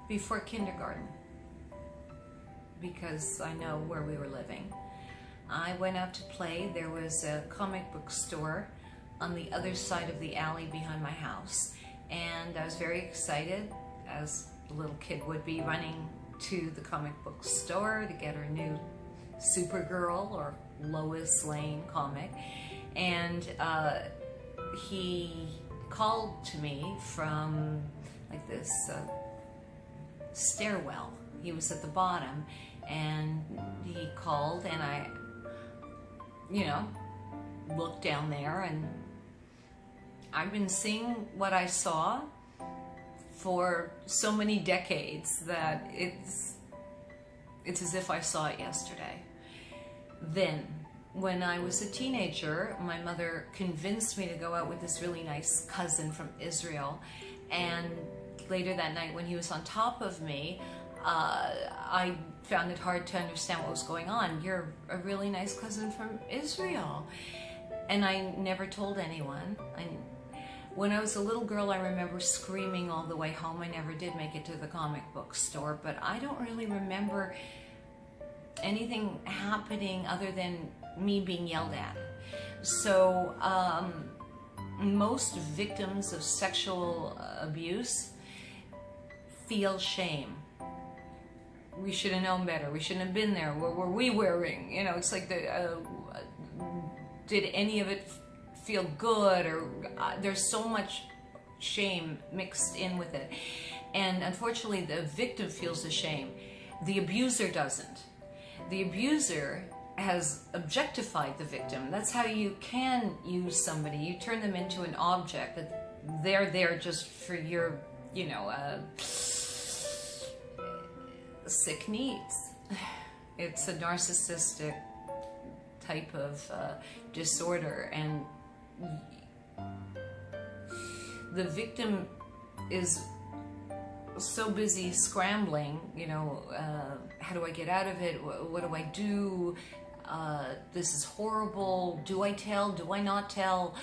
before kindergarten, because I know where we were living. I went out to play. There was a comic book store on the other side of the alley behind my house, and I was very excited, as a little kid would be, running to the comic book store to get her new Supergirl or Lois Lane comic. And he called to me from like this stairwell. He was at the bottom, and he called, and I, you know, looked down there, and I've been seeing what I saw for so many decades that it's as if I saw it yesterday. Then, when I was a teenager, my mother convinced me to go out with this really nice cousin from Israel, and later that night when he was on top of me, I found it hard to understand what was going on. You're a really nice cousin from Israel. And I never told anyone. When I was a little girl, I remember screaming all the way home. I never did make it to the comic book store, but I don't really remember anything happening other than me being yelled at. So most victims of sexual abuse feel shame. We should have known better. We shouldn't have been there. What were we wearing? You know, it's like did any of it feel good? Or there's so much shame mixed in with it. And unfortunately, the victim feels the shame. The abuser doesn't. The abuser has objectified the victim. That's how you can use somebody. You turn them into an object, that they're there just for your, you know, sick needs. It's a narcissistic type of disorder, and the victim is so busy scrambling, you know, how do I get out of it? What do I do? This is horrible. Do I tell? Do I not tell?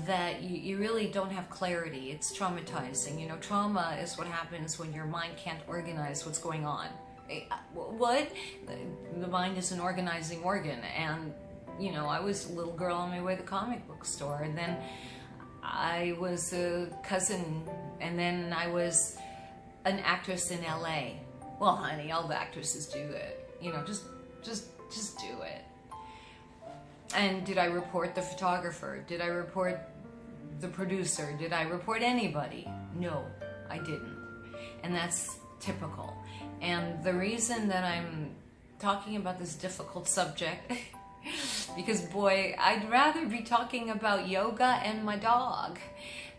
That you really don't have clarity. It's traumatizing. You know, trauma is what happens when your mind can't organize what's going on. What? The mind is an organizing organ. And, you know, I was a little girl on my way to the comic book store, and then I was a cousin, and then I was an actress in LA. Well, honey, all the actresses do it. You know, just do it. And did I report the photographer? Did I report the producer? Did I report anybody? No, I didn't. And that's typical. And the reason that I'm talking about this difficult subject, because boy, I'd rather be talking about yoga and my dog.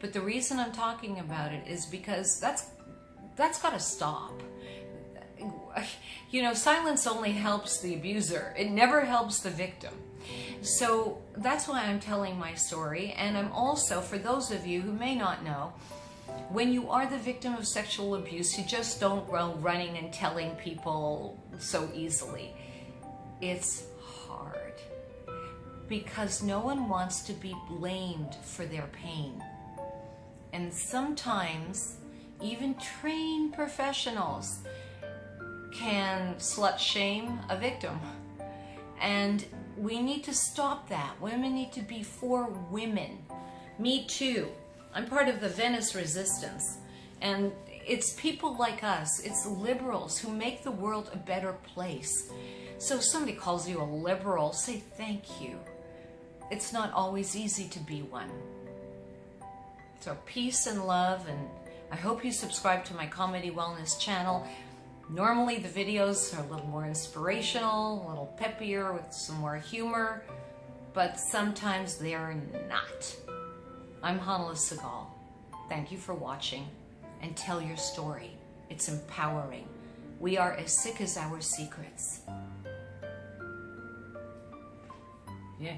But the reason I'm talking about it is because that's got to stop. You know, silence only helps the abuser. It never helps the victim. So that's why I'm telling my story. And I'm also, for those of you who may not know, when you are the victim of sexual abuse, you just don't go running and telling people so easily. It's hard because no one wants to be blamed for their pain. And sometimes even trained professionals can slut shame a victim. And we need to stop that. Women need to be for women. Me too. I'm part of the Venice Resistance. And it's people like us, it's liberals who make the world a better place. So if somebody calls you a liberal, say thank you. It's not always easy to be one. So peace and love, and I hope you subscribe to my Comedy Wellness channel. Normally the videos are a little more inspirational, a little peppier with some more humor, but sometimes they're not. I'm Hanala Segal. Thank you for watching, and tell your story. It's empowering. We are as sick as our secrets. Yeah.